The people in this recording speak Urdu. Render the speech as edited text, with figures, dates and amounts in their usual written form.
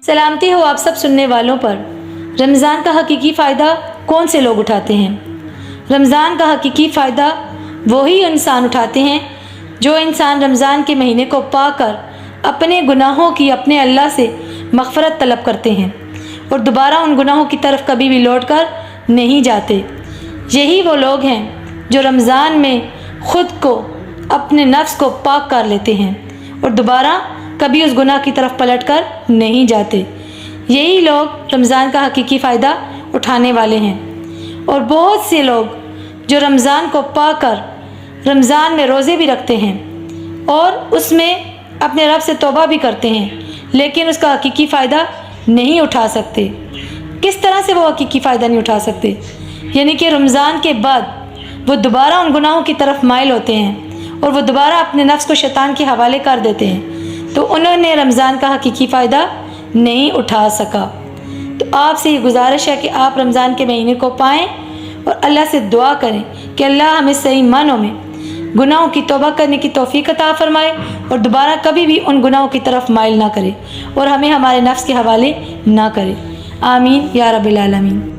سلامتی ہو آپ سب سننے والوں پر۔ رمضان کا حقیقی فائدہ کون سے لوگ اٹھاتے ہیں؟ رمضان کا حقیقی فائدہ وہی انسان اٹھاتے ہیں جو انسان رمضان کے مہینے کو پا کر اپنے گناہوں کی اپنے اللہ سے مغفرت طلب کرتے ہیں اور دوبارہ ان گناہوں کی طرف کبھی بھی لوٹ کر نہیں جاتے۔ یہی وہ لوگ ہیں جو رمضان میں خود کو اپنے نفس کو پاک کر لیتے ہیں اور دوبارہ کبھی اس گناہ کی طرف پلٹ کر نہیں جاتے۔ یہی لوگ رمضان کا حقیقی فائدہ اٹھانے والے ہیں۔ اور بہت سے لوگ جو رمضان کو پا کر رمضان میں روزے بھی رکھتے ہیں اور اس میں اپنے رب سے توبہ بھی کرتے ہیں، لیکن اس کا حقیقی فائدہ نہیں اٹھا سکتے۔ کس طرح سے وہ حقیقی فائدہ نہیں اٹھا سکتے؟ یعنی کہ رمضان کے بعد وہ دوبارہ ان گناہوں کی طرف مائل ہوتے ہیں اور وہ دوبارہ اپنے نفس کو شیطان کے حوالے کر دیتے ہیں، تو انہوں نے رمضان کا حقیقی فائدہ نہیں اٹھا سکا۔ تو آپ سے یہ گزارش ہے کہ آپ رمضان کے مہینے کو پائیں اور اللہ سے دعا کریں کہ اللہ ہمیں صحیح معنوں میں گناہوں کی توبہ کرنے کی توفیق عطا فرمائے اور دوبارہ کبھی بھی ان گناہوں کی طرف مائل نہ کرے اور ہمیں ہمارے نفس کے حوالے نہ کرے۔ آمین یا رب العالمین۔